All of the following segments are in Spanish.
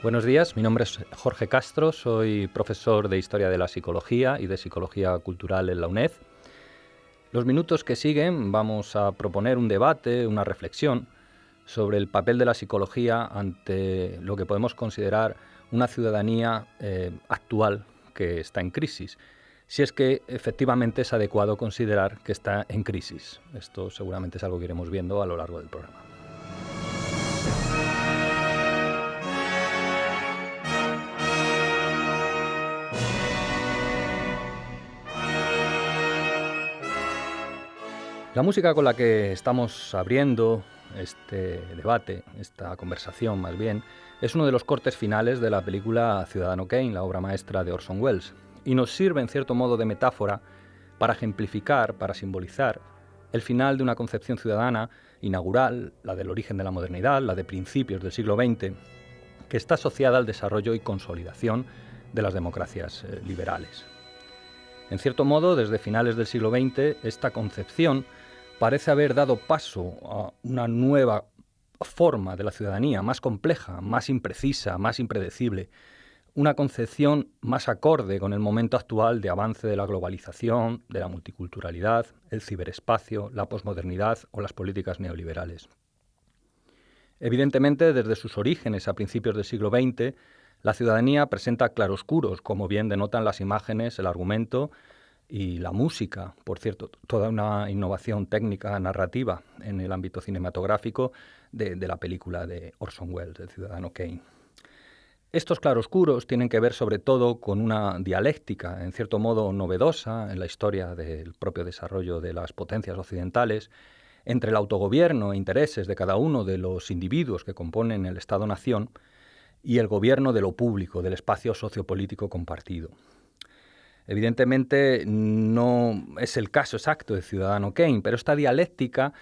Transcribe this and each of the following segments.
Buenos días, mi nombre es Jorge Castro, soy profesor de Historia de la Psicología y de Psicología Cultural en la UNED. Los minutos que siguen vamos a proponer un debate, una reflexión sobre el papel de la psicología ante lo que podemos considerar una ciudadanía actual que está en crisis. Si es que efectivamente es adecuado considerar que está en crisis. Esto seguramente es algo que iremos viendo a lo largo del programa. La música con la que estamos abriendo este debate, esta conversación más bien, es uno de los cortes finales de la película Ciudadano Kane, la obra maestra de Orson Welles, y nos sirve en cierto modo de metáfora para ejemplificar, para simbolizar el final de una concepción ciudadana inaugural, la del origen de la modernidad, la de principios del siglo XX, que está asociada al desarrollo y consolidación de las democracias liberales. En cierto modo, desde finales del siglo XX, esta concepción parece haber dado paso a una nueva forma de la ciudadanía, más compleja, más imprecisa, más impredecible, una concepción más acorde con el momento actual de avance de la globalización, de la multiculturalidad, el ciberespacio, la posmodernidad o las políticas neoliberales. Evidentemente, desde sus orígenes a principios del siglo XX, la ciudadanía presenta claroscuros, como bien denotan las imágenes, el argumento y la música, por cierto, toda una innovación técnica narrativa en el ámbito cinematográfico de la película de Orson Welles, El Ciudadano Kane. Estos claroscuros tienen que ver sobre todo con una dialéctica, en cierto modo novedosa en la historia del propio desarrollo de las potencias occidentales, entre el autogobierno e intereses de cada uno de los individuos que componen el Estado-nación y el gobierno de lo público, del espacio sociopolítico compartido. Evidentemente no es el caso exacto de Ciudadano Kane, pero esta dialéctica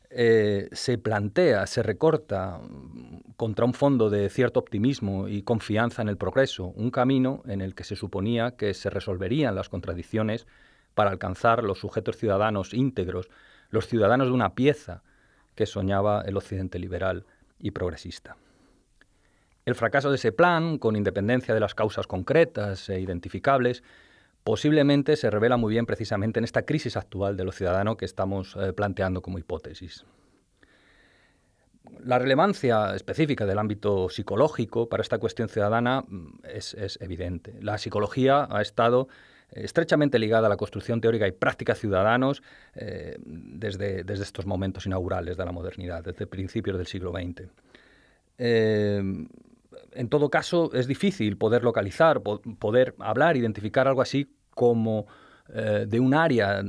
se plantea, se recorta contra un fondo de cierto optimismo y confianza en el progreso, un camino en el que se suponía que se resolverían las contradicciones para alcanzar los sujetos ciudadanos íntegros, los ciudadanos de una pieza que soñaba el occidente liberal y progresista. El fracaso de ese plan, con independencia de las causas concretas e identificables, posiblemente se revela muy bien precisamente en esta crisis actual de lo ciudadano que estamos planteando como hipótesis. La relevancia específica del ámbito psicológico para esta cuestión ciudadana es evidente. La psicología ha estado estrechamente ligada a la construcción teórica y práctica de ciudadanos desde estos momentos inaugurales de la modernidad, desde principios del siglo XX. En todo caso, es difícil poder localizar, poder hablar, identificar algo así como de un área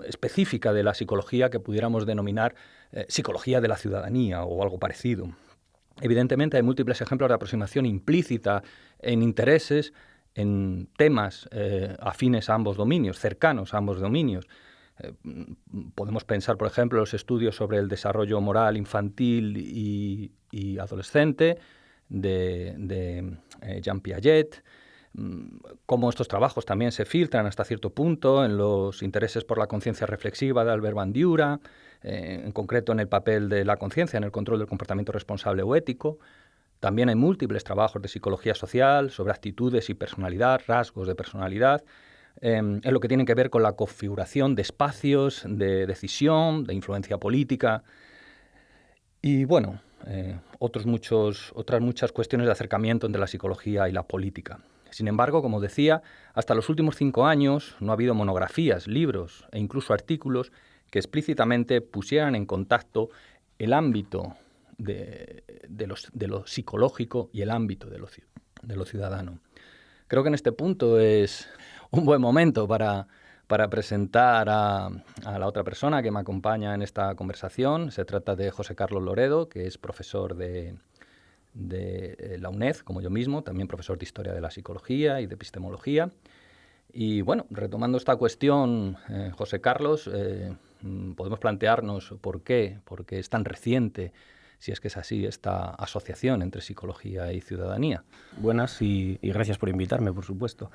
específica de la psicología que pudiéramos denominar psicología de la ciudadanía o algo parecido. Evidentemente hay múltiples ejemplos de aproximación implícita en intereses, en temas afines a ambos dominios, cercanos a ambos dominios. Podemos pensar, por ejemplo, los estudios sobre el desarrollo moral infantil y adolescente de Jean Piaget, cómo estos trabajos también se filtran hasta cierto punto en los intereses por la conciencia reflexiva de Albert Bandura, en concreto en el papel de la conciencia en el control del comportamiento responsable o ético. También hay múltiples trabajos de psicología social sobre actitudes y personalidad, rasgos de personalidad, en lo que tiene que ver con la configuración de espacios de decisión, de influencia política y, bueno, otras muchas cuestiones de acercamiento entre la psicología y la política. Sin embargo, como decía, hasta los últimos 5 años no ha habido monografías, libros e incluso artículos que explícitamente pusieran en contacto el ámbito de lo psicológico y el ámbito de lo ciudadano. Creo que en este punto es un buen momento para presentar a la otra persona que me acompaña en esta conversación. Se trata de José Carlos Loredo, que es profesor de la UNED, como yo mismo, también profesor de Historia de la Psicología y de Epistemología. Y bueno, retomando esta cuestión, José Carlos, podemos plantearnos por qué es tan reciente, si es que es así, esta asociación entre psicología y ciudadanía. Buenas y gracias por invitarme, por supuesto.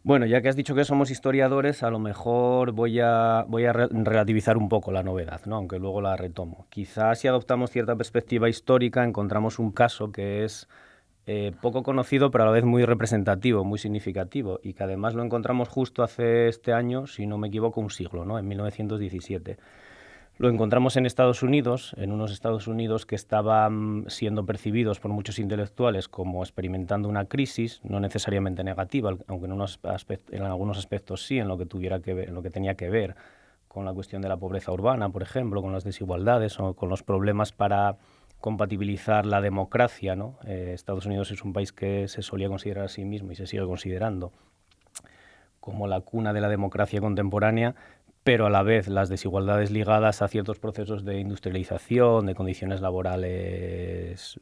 Bueno, ya que has dicho que somos historiadores, a lo mejor voy a relativizar un poco la novedad, ¿no? Aunque luego la retomo. Quizás si adoptamos cierta perspectiva histórica encontramos un caso que es poco conocido, pero a la vez muy representativo, muy significativo, y que además lo encontramos justo hace este año, si no me equivoco, un siglo, ¿no? En 1917. Lo encontramos en Estados Unidos, en unos Estados Unidos que estaban siendo percibidos por muchos intelectuales como experimentando una crisis, no necesariamente negativa, aunque en algunos aspectos sí, en lo que tenía que ver con la cuestión de la pobreza urbana, por ejemplo, con las desigualdades o con los problemas para compatibilizar la democracia, ¿no? Estados Unidos es un país que se solía considerar a sí mismo y se sigue considerando como la cuna de la democracia contemporánea, pero a la vez las desigualdades ligadas a ciertos procesos de industrialización, de condiciones laborales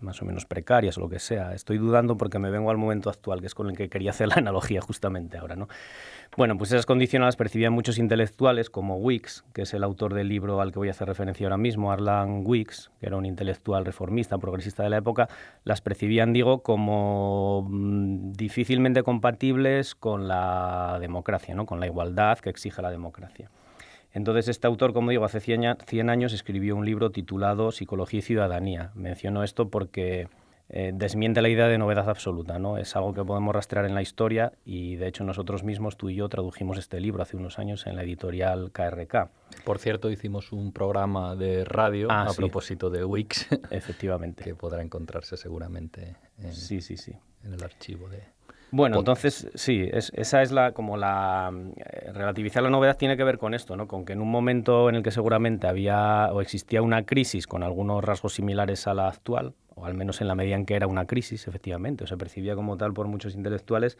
más o menos precarias o lo que sea. Estoy dudando porque me vengo al momento actual, que es con el que quería hacer la analogía justamente ahora, ¿no? Bueno, pues esas condiciones las percibían muchos intelectuales, como Weeks, que es el autor del libro al que voy a hacer referencia ahora mismo, Arlan Weeks, que era un intelectual reformista, progresista de la época, las percibían, digo, como difícilmente compatibles con la democracia, ¿no? Con la igualdad que exige la democracia. Entonces, este autor, como digo, hace 100 años escribió un libro titulado Psicología y Ciudadanía. Menciono esto porque desmiente la idea de novedad absoluta, ¿no? Es algo que podemos rastrear en la historia y, de hecho, nosotros mismos, tú y yo, tradujimos este libro hace unos años en la editorial KRK. Por cierto, hicimos un programa de radio a propósito de Wix. Efectivamente. Que podrá encontrarse seguramente en el archivo de... Bueno, entonces, sí, esa es relativizar la novedad tiene que ver con esto, ¿no? Con que en un momento en el que seguramente había o existía una crisis con algunos rasgos similares a la actual, o al menos en la medida en que era una crisis, efectivamente, o se percibía como tal por muchos intelectuales,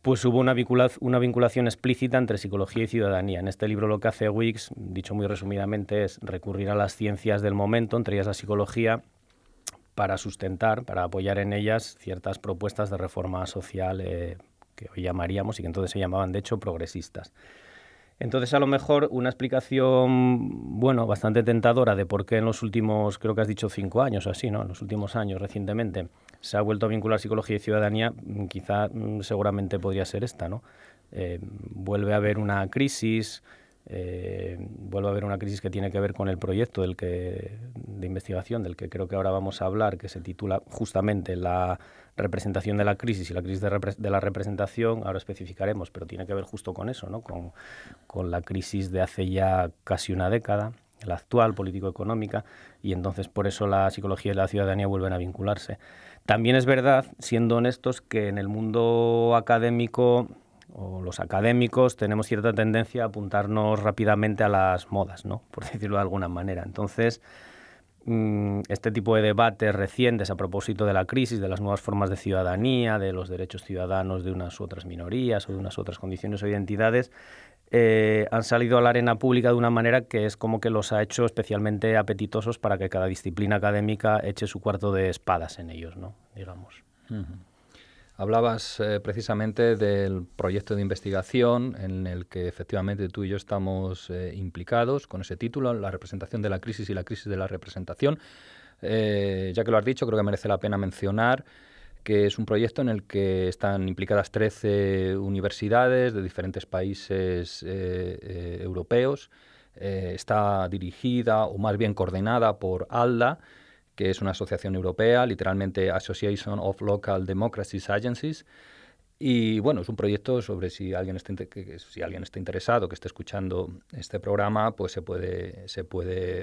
pues hubo una vinculación explícita entre psicología y ciudadanía. En este libro lo que hace Weeks, dicho muy resumidamente, es recurrir a las ciencias del momento, entre ellas la psicología, para apoyar en ellas ciertas propuestas de reforma social que hoy llamaríamos y que entonces se llamaban, de hecho, progresistas. Entonces, a lo mejor una explicación, bueno, bastante tentadora de por qué en los últimos, creo que has dicho 5 años o así, ¿no? En los últimos años, recientemente, se ha vuelto a vincular psicología y ciudadanía, quizá seguramente podría ser esta, ¿no? Vuelve a haber una crisis... vuelve a haber una crisis que tiene que ver con el proyecto de investigación del que creo que ahora vamos a hablar, que se titula justamente La representación de la crisis y la crisis de la representación. Ahora especificaremos, pero tiene que ver justo con eso, ¿no? Con la crisis de hace ya casi una década, la actual político-económica, y entonces por eso la psicología y la ciudadanía vuelven a vincularse. También es verdad, siendo honestos, que en el mundo académico o los académicos tenemos cierta tendencia a apuntarnos rápidamente a las modas, ¿no? Por decirlo de alguna manera. Entonces, este tipo de debates recientes a propósito de la crisis, de las nuevas formas de ciudadanía, de los derechos ciudadanos de unas u otras minorías o de unas otras condiciones o identidades, han salido a la arena pública de una manera que es como que los ha hecho especialmente apetitosos para que cada disciplina académica eche su cuarto de espadas en ellos, ¿no? Digamos. Uh-huh. Hablabas precisamente del proyecto de investigación en el que efectivamente tú y yo estamos implicados con ese título, la representación de la crisis y la crisis de la representación. Ya que lo has dicho, creo que merece la pena mencionar que es un proyecto en el que están implicadas 13 universidades de diferentes países europeos. Está dirigida, o más bien coordinada, por ALDA, que es una asociación europea, literalmente Association of Local Democracies Agencies. Y bueno, es un proyecto sobre si alguien está interesado, que esté escuchando este programa, pues se puede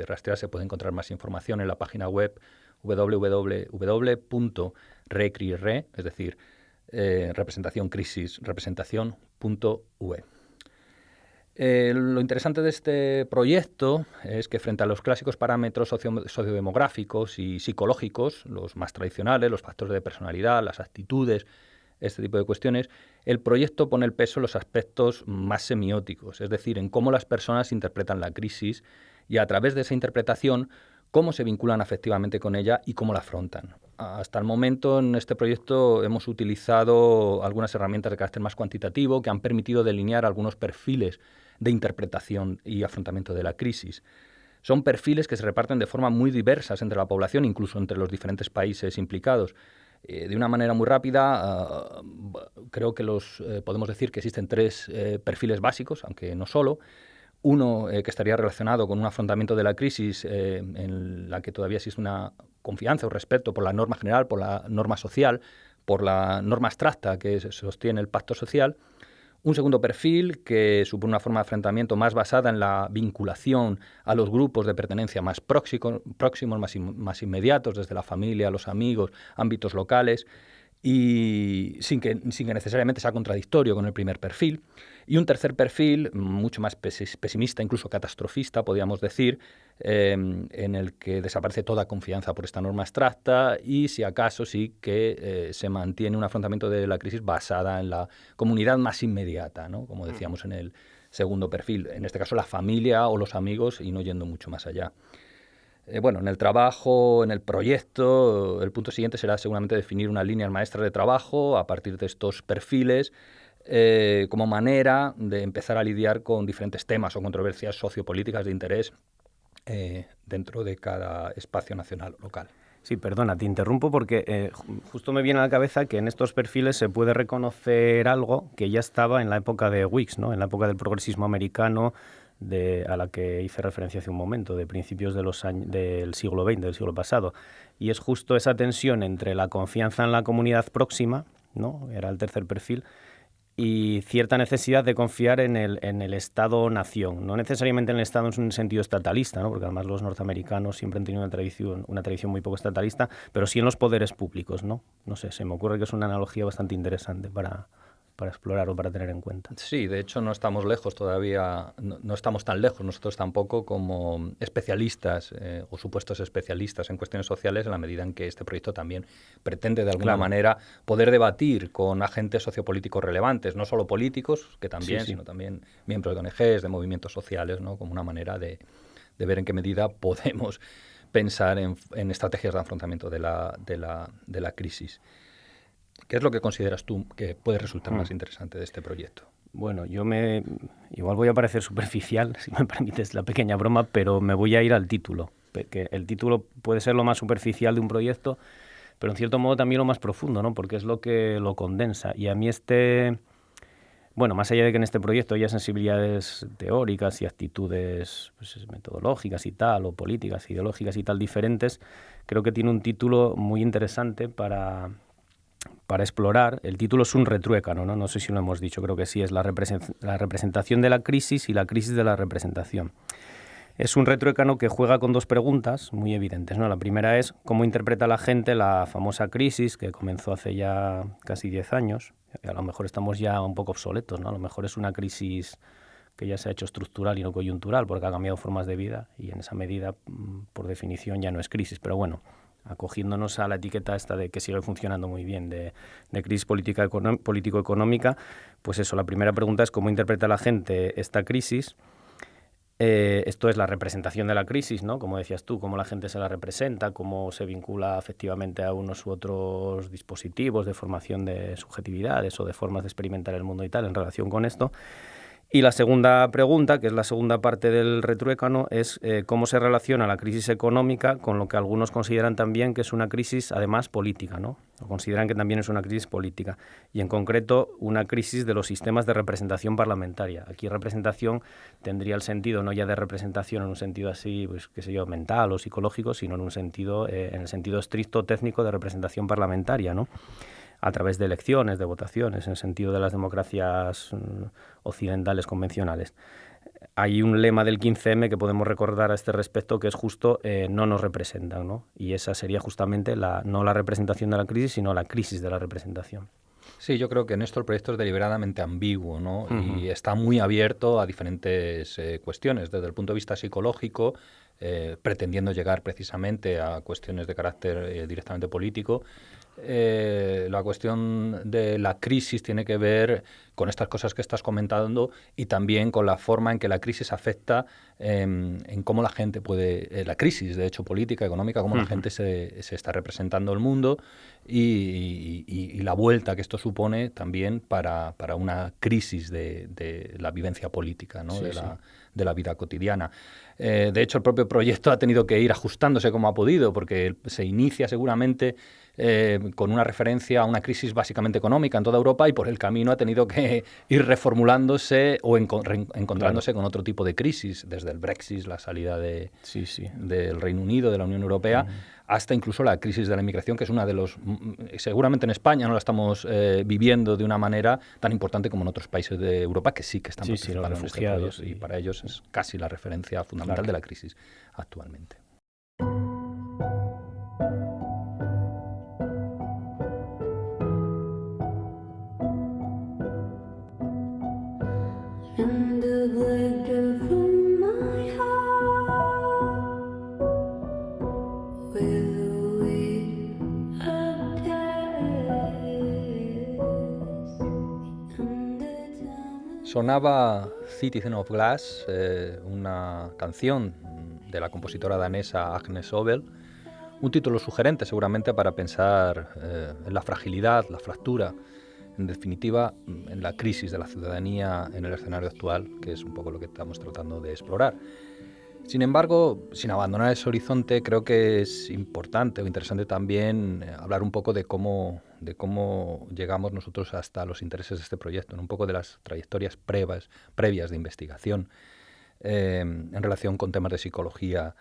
rastrear, se puede encontrar más información en la página web www.recri.re, es decir, representación crisis, representación.ue. Lo interesante de este proyecto es que frente a los clásicos parámetros sociodemográficos y psicológicos, los más tradicionales, los factores de personalidad, las actitudes, este tipo de cuestiones, el proyecto pone el peso en los aspectos más semióticos, es decir, en cómo las personas interpretan la crisis y a través de esa interpretación cómo se vinculan afectivamente con ella y cómo la afrontan. Hasta el momento en este proyecto hemos utilizado algunas herramientas de carácter más cuantitativo que han permitido delinear algunos perfiles de interpretación y afrontamiento de la crisis. Son perfiles que se reparten de forma muy diversas entre la población, incluso entre los diferentes países implicados. De una manera muy rápida, creo que podemos decir que existen 3 perfiles básicos, aunque no solo. Uno que estaría relacionado con un afrontamiento de la crisis en la que todavía existe una confianza o respeto por la norma general, por la norma social, por la norma abstracta que sostiene el pacto social. Un segundo perfil que supone una forma de enfrentamiento más basada en la vinculación a los grupos de pertenencia más próximos, más inmediatos, desde la familia, los amigos, ámbitos locales, y sin que necesariamente sea contradictorio con el primer perfil. Y un tercer perfil, mucho más pesimista, incluso catastrofista, podríamos decir, en el que desaparece toda confianza por esta norma abstracta y, si acaso, sí que se mantiene un afrontamiento de la crisis basada en la comunidad más inmediata, ¿no? Como decíamos en el segundo perfil, en este caso la familia o los amigos, y no yendo mucho más allá. Bueno, en el trabajo, en el proyecto, el punto siguiente será seguramente definir una línea maestra de trabajo a partir de estos perfiles, como manera de empezar a lidiar con diferentes temas o controversias sociopolíticas de interés dentro de cada espacio nacional o local. Sí, perdona, te interrumpo porque justo me viene a la cabeza que en estos perfiles se puede reconocer algo que ya estaba en la época de Whigs, ¿no? En la época del progresismo americano, a la que hice referencia hace un momento, de principios de del siglo XX, del siglo pasado. Y es justo esa tensión entre la confianza en la comunidad próxima, ¿no? Era el tercer perfil, y cierta necesidad de confiar en el Estado-nación, no necesariamente en el Estado en un sentido estatalista, ¿no? Porque además los norteamericanos siempre han tenido una tradición muy poco estatalista, pero sí en los poderes públicos, ¿no? No sé, se me ocurre que es una analogía bastante interesante para explorar o para tener en cuenta. Sí, de hecho no estamos lejos todavía, no estamos tan lejos nosotros tampoco como especialistas o supuestos especialistas en cuestiones sociales, en la medida en que este proyecto también pretende de alguna manera poder debatir con agentes sociopolíticos relevantes, no solo políticos, que también, sino también miembros de ONGs, de movimientos sociales, ¿no? Como una manera de ver en qué medida podemos pensar en estrategias de afrontamiento de la crisis. ¿Qué es lo que consideras tú que puede resultar más interesante de este proyecto? Bueno, igual voy a parecer superficial, si me permites la pequeña broma, pero me voy a ir al título. Que el título puede ser lo más superficial de un proyecto, pero en cierto modo también lo más profundo, ¿no? Porque es lo que lo condensa. Y a mí bueno, más allá de que en este proyecto haya sensibilidades teóricas y actitudes pues, metodológicas y tal, o políticas, ideológicas y tal diferentes, creo que tiene un título muy interesante para explorar. El título es un retruécano, ¿no? No sé si lo hemos dicho, creo que sí, es la representación de la crisis y la crisis de la representación. Es un retruécano que juega con dos preguntas muy evidentes, ¿no? La primera es cómo interpreta la gente la famosa crisis que comenzó hace ya casi 10 años. A lo mejor estamos ya un poco obsoletos, ¿no? A lo mejor es una crisis que ya se ha hecho estructural y no coyuntural porque ha cambiado formas de vida y en esa medida, por definición, ya no es crisis. Pero bueno, acogiéndonos a la etiqueta esta de que sigue funcionando muy bien, de crisis político-económica, pues eso, la primera pregunta es cómo interpreta la gente esta crisis. Esto es la representación de la crisis, ¿no? Como decías tú, cómo la gente se la representa, cómo se vincula afectivamente a unos u otros dispositivos de formación de subjetividades o de formas de experimentar el mundo y tal en relación con esto. Y la segunda pregunta, que es la segunda parte del retruécano, es cómo se relaciona la crisis económica con lo que algunos consideran también que es una crisis, además, política, ¿no? O consideran que también es una crisis política. Y en concreto, una crisis de los sistemas de representación parlamentaria. Aquí representación tendría el sentido no ya de representación en un sentido así, pues qué sé yo, mental o psicológico, sino en un sentido, en el sentido estricto técnico de representación parlamentaria, ¿no? A través de elecciones, de votaciones, en el sentido de las democracias occidentales convencionales. Hay un lema del 15M que podemos recordar a este respecto, que es justo no nos representan, ¿no? Y esa sería justamente no la representación de la crisis, sino la crisis de la representación. Sí, yo creo que en esto el proyecto es deliberadamente ambiguo, ¿no? Y está muy abierto a diferentes cuestiones, desde el punto de vista psicológico, pretendiendo llegar precisamente a cuestiones de carácter directamente político. La cuestión de la crisis tiene que ver con estas cosas que estás comentando y también con la forma en que la crisis afecta en cómo la gente puede, la crisis de hecho política, económica, cómo la gente se está representando el mundo y la vuelta que esto supone también para una crisis de la vivencia política, ¿no? De la vida cotidiana. De hecho, el propio proyecto ha tenido que ir ajustándose como ha podido, porque se inicia seguramente con una referencia a una crisis básicamente económica en toda Europa y por el camino ha tenido que ir reformulándose o encontrándose con otro tipo de crisis, desde el Brexit, la salida del Reino Unido, de la Unión Europea, hasta incluso la crisis de la inmigración, que es una de los... Seguramente en España no la estamos viviendo de una manera tan importante como en otros países de Europa, que sí que están participando en este proyecto, y para ellos es casi la referencia fundamental de la crisis actualmente. Sonaba Citizen of Glass, una canción de la compositora danesa Agnes Obel, un título sugerente seguramente para pensar en la fragilidad, la fractura, en definitiva en la crisis de la ciudadanía en el escenario actual, que es un poco lo que estamos tratando de explorar. Sin embargo, sin abandonar ese horizonte, creo que es importante o interesante también hablar un poco de cómo llegamos nosotros hasta los intereses de este proyecto, ¿no? Un poco de las trayectorias previas de investigación en relación con temas de psicología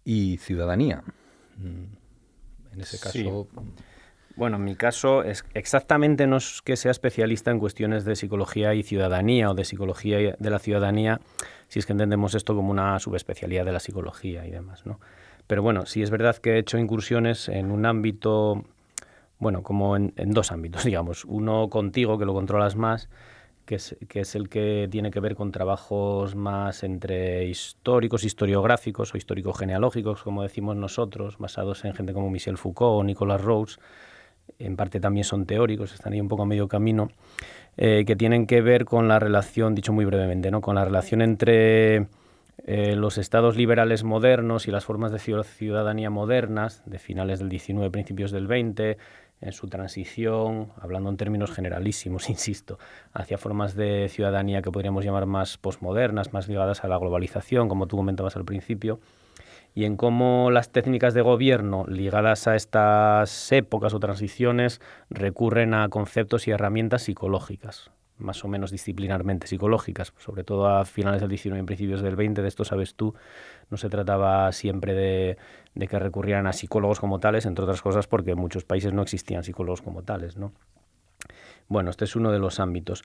y ciudadanía. En ese caso... Sí. Bueno, en mi caso exactamente no es que sea especialista en cuestiones de psicología y ciudadanía o de psicología de la ciudadanía, si es que entendemos esto como una subespecialidad de la psicología y demás, ¿no? Pero bueno, sí es verdad que he hecho incursiones en un ámbito, bueno, como en dos ámbitos, digamos. Uno contigo, que lo controlas más, que es el que tiene que ver con trabajos más entre históricos, historiográficos o histórico-genealógicos, como decimos nosotros, basados en gente como Michel Foucault o Nicolas Rhodes. En parte también son teóricos, están ahí un poco a medio camino, que tienen que ver con la relación, dicho muy brevemente, ¿no? Con la relación entre los estados liberales modernos y las formas de ciudadanía modernas, de finales del XIX, principios del XX, en su transición, hablando en términos generalísimos, insisto, hacia formas de ciudadanía que podríamos llamar más posmodernas, más ligadas a la globalización, como tú comentabas al principio, y en cómo las técnicas de gobierno ligadas a estas épocas o transiciones recurren a conceptos y herramientas psicológicas, más o menos disciplinarmente psicológicas, sobre todo a finales del XIX y principios del XX, de esto sabes tú. No se trataba siempre de que recurrieran a psicólogos como tales, entre otras cosas porque en muchos países no existían psicólogos como tales, ¿no? Bueno, este es uno de los ámbitos.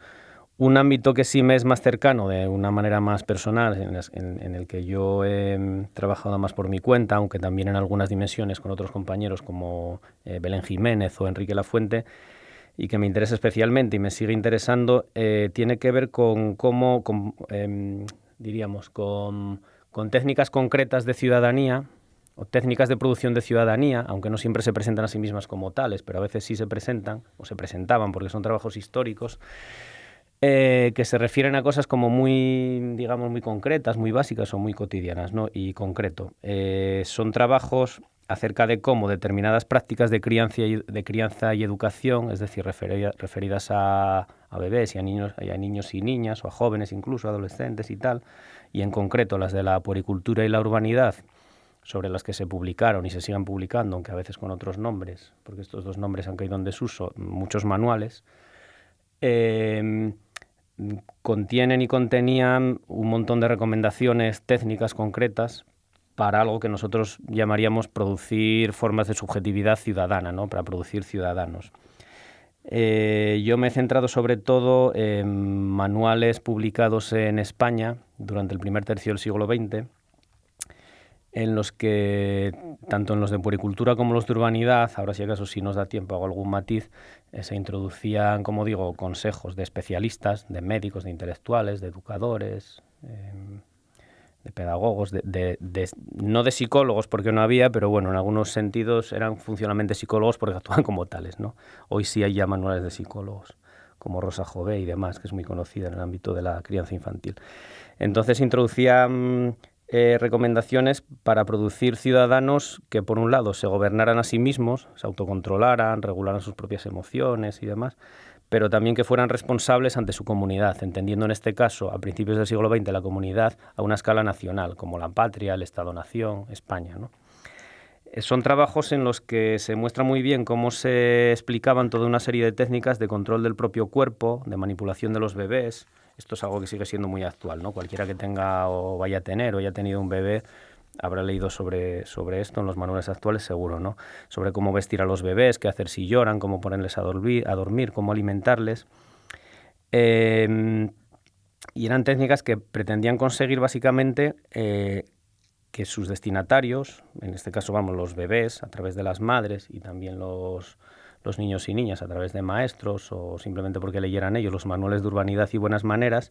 Un ámbito que sí me es más cercano, de una manera más personal, en el que yo he trabajado más por mi cuenta, aunque también en algunas dimensiones con otros compañeros como Belén Jiménez o Enrique Lafuente, y que me interesa especialmente y me sigue interesando, tiene que ver con cómo, diríamos, con técnicas concretas de ciudadanía o técnicas de producción de ciudadanía, aunque no siempre se presentan a sí mismas como tales, pero a veces sí se presentan o se presentaban porque son trabajos históricos, que se refieren a cosas como muy, digamos, muy concretas, muy básicas o muy cotidianas, ¿no? Y concreto. Son trabajos acerca de cómo determinadas prácticas de crianza y educación, es decir, referidas a bebés y a niños y niñas, o a jóvenes incluso, adolescentes y tal, y en concreto las de la puericultura y la urbanidad, sobre las que se publicaron y se sigan publicando, aunque a veces con otros nombres, porque estos dos nombres han caído en desuso, muchos manuales, contienen y contenían un montón de recomendaciones técnicas concretas para algo que nosotros llamaríamos producir formas de subjetividad ciudadana, ¿no? Para producir ciudadanos. Yo me he centrado sobre todo en manuales publicados en España durante el primer tercio del siglo XX, en los que, tanto en los de puericultura como los de urbanidad, ahora si acaso si nos da tiempo hago algún matiz, se introducían, como digo, consejos de especialistas, de médicos, de intelectuales, de educadores, de pedagogos, no de psicólogos porque no había, pero bueno, en algunos sentidos eran funcionalmente psicólogos porque actúan como tales, ¿no? Hoy sí hay ya manuales de psicólogos, como Rosa Jové y demás, que es muy conocida en el ámbito de la crianza infantil. Entonces introducían recomendaciones para producir ciudadanos que, por un lado, se gobernaran a sí mismos, se autocontrolaran, regularan sus propias emociones y demás, pero también que fueran responsables ante su comunidad, entendiendo en este caso, a principios del siglo XX, la comunidad a una escala nacional, como la patria, el Estado-nación, España, ¿no? Son trabajos en los que se muestra muy bien cómo se explicaban toda una serie de técnicas de control del propio cuerpo, de manipulación de los bebés. Esto es algo que sigue siendo muy actual, ¿no? Cualquiera que tenga o vaya a tener o haya tenido un bebé habrá leído sobre esto en los manuales actuales, seguro, ¿no? Sobre cómo vestir a los bebés, qué hacer si lloran, cómo ponerles a dormir, cómo alimentarles. Y eran técnicas que pretendían conseguir básicamente que sus destinatarios, en este caso vamos los bebés a través de las madres y también los niños y niñas a través de maestros o simplemente porque leyeran ellos los manuales de urbanidad y buenas maneras,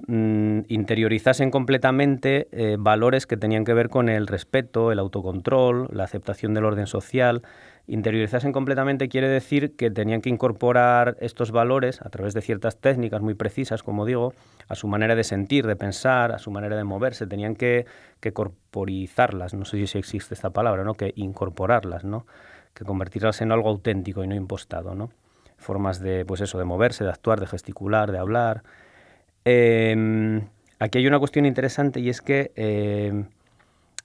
interiorizasen completamente valores que tenían que ver con el respeto, el autocontrol, la aceptación del orden social. Interiorizasen completamente quiere decir que tenían que incorporar estos valores a través de ciertas técnicas muy precisas, como digo, a su manera de sentir, de pensar, a su manera de moverse. Tenían que corporizarlas, no sé si existe esta palabra, ¿no? Que incorporarlas, ¿no? Que convertirlas en algo auténtico y no impostado, ¿no? Formas de, pues eso, de moverse, de actuar, de gesticular, de hablar. Aquí hay una cuestión interesante y es que,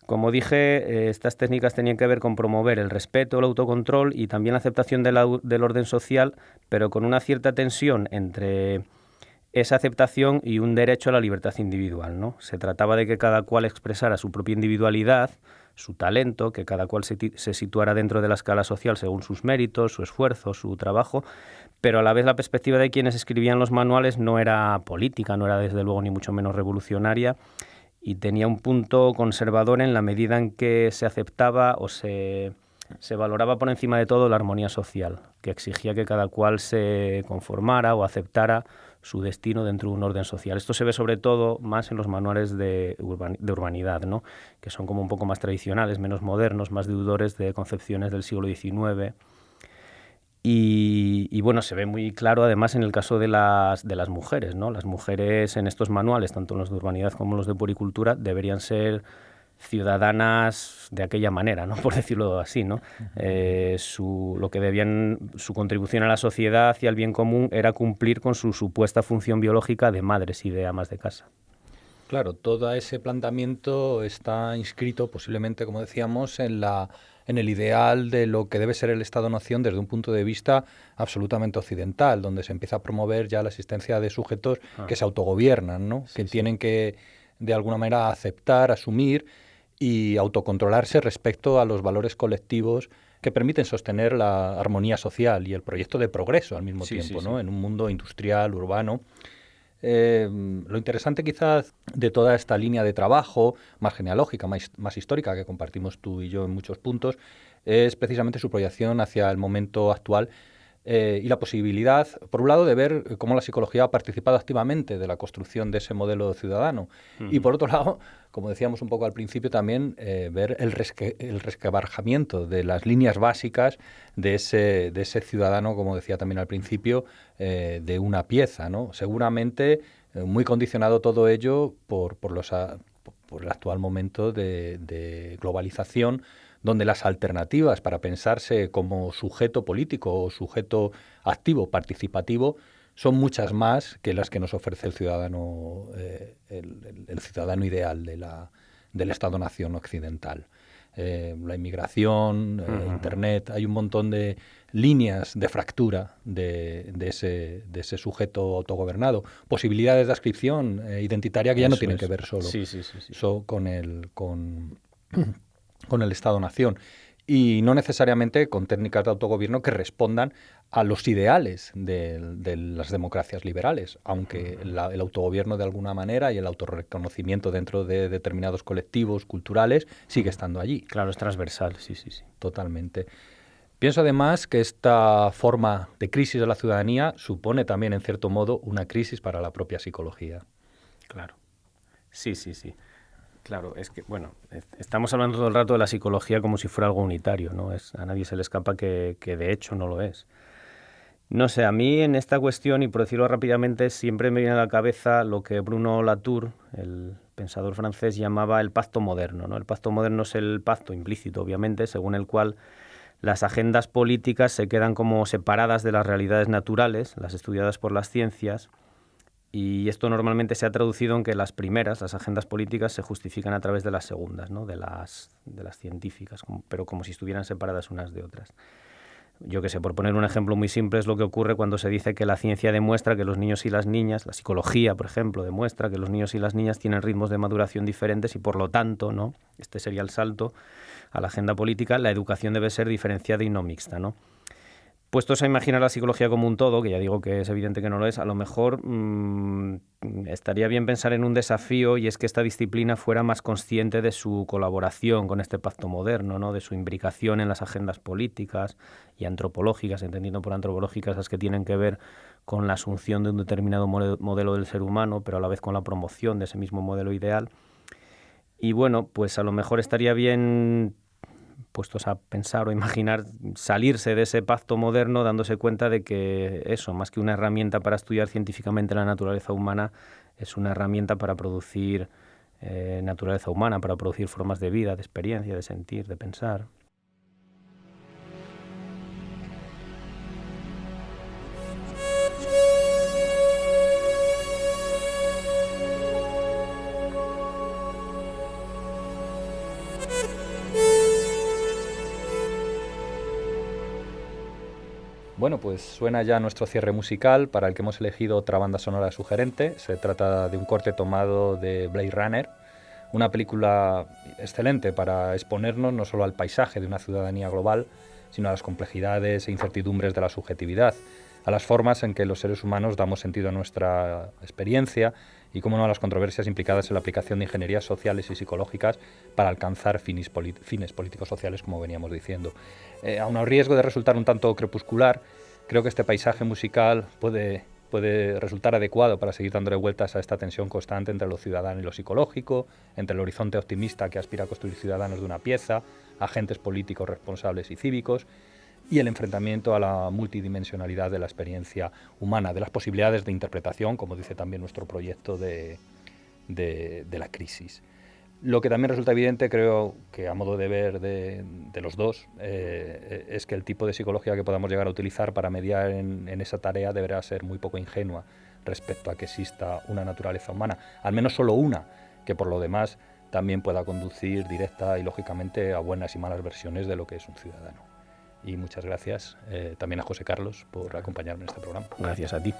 como dije, estas técnicas tenían que ver con promover el respeto, el autocontrol y también la aceptación del orden social, pero con una cierta tensión entre esa aceptación y un derecho a la libertad individual, ¿no? Se trataba de que cada cual expresara su propia individualidad, su talento, que cada cual se situara dentro de la escala social según sus méritos, su esfuerzo, su trabajo, pero a la vez la perspectiva de quienes escribían los manuales no era política, no era desde luego ni mucho menos revolucionaria y tenía un punto conservador en la medida en que se aceptaba o se valoraba por encima de todo la armonía social, que exigía que cada cual se conformara o aceptara su destino dentro de un orden social. Esto se ve sobre todo más en los manuales de urbanidad, ¿no? Que son como un poco más tradicionales, menos modernos, más deudores de concepciones del siglo XIX. Y bueno, se ve muy claro además en el caso de las mujeres, ¿no? Las mujeres en estos manuales, tanto en los de urbanidad como en los de puericultura, deberían ser ciudadanas de aquella manera, ¿no? Por decirlo así, ¿no? Su contribución a la sociedad y al bien común era cumplir con su supuesta función biológica de madres y de amas de casa. Claro, todo ese planteamiento está inscrito posiblemente, como decíamos, en el ideal de lo que debe ser el Estado-nación desde un punto de vista absolutamente occidental, donde se empieza a promover ya la existencia de sujetos que se autogobiernan, ¿no? Sí, que tienen que, de alguna manera, aceptar, asumir y autocontrolarse respecto a los valores colectivos que permiten sostener la armonía social y el proyecto de progreso al mismo tiempo, ¿no? En un mundo industrial, urbano. Lo interesante quizás de toda esta línea de trabajo más genealógica, más histórica, que compartimos tú y yo en muchos puntos, es precisamente su proyección hacia el momento actual y la posibilidad, por un lado, de ver cómo la psicología ha participado activamente de la construcción de ese modelo ciudadano y, por otro lado, como decíamos un poco al principio, también ver el resquebrajamiento de las líneas básicas de ese ciudadano, como decía también al principio, de una pieza, ¿no? Seguramente muy condicionado todo ello por el actual momento de globalización, donde las alternativas para pensarse como sujeto político o sujeto activo, participativo, son muchas más que las que nos ofrece el ciudadano, el ciudadano ideal del Estado-nación occidental. La inmigración, Internet, hay un montón de líneas de fractura de ese sujeto autogobernado, posibilidades de adscripción identitaria que ya no tienen que ver solo con el Estado-nación y no necesariamente con técnicas de autogobierno que respondan a los ideales de las democracias liberales, aunque el autogobierno de alguna manera y el autorreconocimiento dentro de determinados colectivos culturales sigue estando allí. Claro, es transversal, sí. Totalmente. Pienso además que esta forma de crisis de la ciudadanía supone también, en cierto modo, una crisis para la propia psicología. Claro. Sí. Claro, es que, bueno, estamos hablando todo el rato de la psicología como si fuera algo unitario, ¿no? A nadie se le escapa que de hecho no lo es. No sé, a mí en esta cuestión, y por decirlo rápidamente, siempre me viene a la cabeza lo que Bruno Latour, el pensador francés, llamaba el pacto moderno, ¿no? El pacto moderno es el pacto implícito, obviamente, según el cual las agendas políticas se quedan como separadas de las realidades naturales, las estudiadas por las ciencias, y esto normalmente se ha traducido en que las primeras, las agendas políticas, se justifican a través de las segundas, ¿no? de las científicas, pero como si estuvieran separadas unas de otras. Yo que sé, por poner un ejemplo muy simple, es lo que ocurre cuando se dice que la ciencia demuestra que los niños y las niñas, la psicología, por ejemplo, demuestra que los niños y las niñas tienen ritmos de maduración diferentes y por lo tanto, ¿no? Este sería el salto a la agenda política, la educación debe ser diferenciada y no mixta, ¿no? Puestos a imaginar la psicología como un todo, que ya digo que es evidente que no lo es, a lo mejor estaría bien pensar en un desafío, y es que esta disciplina fuera más consciente de su colaboración con este pacto moderno, ¿no? De su imbricación en las agendas políticas y antropológicas, entendiendo por antropológicas las que tienen que ver con la asunción de un determinado modelo del ser humano, pero a la vez con la promoción de ese mismo modelo ideal. Y bueno, pues a lo mejor estaría bien, puestos a pensar o imaginar, salirse de ese pacto moderno dándose cuenta de que eso, más que una herramienta para estudiar científicamente la naturaleza humana, es una herramienta para producir naturaleza humana, para producir formas de vida, de experiencia, de sentir, de pensar. Bueno, pues suena ya nuestro cierre musical, para el que hemos elegido otra banda sonora sugerente. Se trata de un corte tomado de Blade Runner, una película excelente para exponernos no solo al paisaje de una ciudadanía global, sino a las complejidades e incertidumbres de la subjetividad, a las formas en que los seres humanos damos sentido a nuestra experiencia y, cómo no, a las controversias implicadas en la aplicación de ingenierías sociales y psicológicas para alcanzar fines políticos sociales, como veníamos diciendo. Aun a riesgo de resultar un tanto crepuscular, creo que este paisaje musical puede resultar adecuado para seguir dándole vueltas a esta tensión constante entre lo ciudadano y lo psicológico, entre el horizonte optimista que aspira a construir ciudadanos de una pieza, agentes políticos responsables y cívicos, y el enfrentamiento a la multidimensionalidad de la experiencia humana, de las posibilidades de interpretación, como dice también nuestro proyecto de la crisis. Lo que también resulta evidente, creo que a modo de ver de los dos, es que el tipo de psicología que podamos llegar a utilizar para mediar en esa tarea deberá ser muy poco ingenua respecto a que exista una naturaleza humana, al menos solo una, que por lo demás también pueda conducir directa y lógicamente a buenas y malas versiones de lo que es un ciudadano. Y muchas gracias también a José Carlos por acompañarme en este programa. Gracias a ti.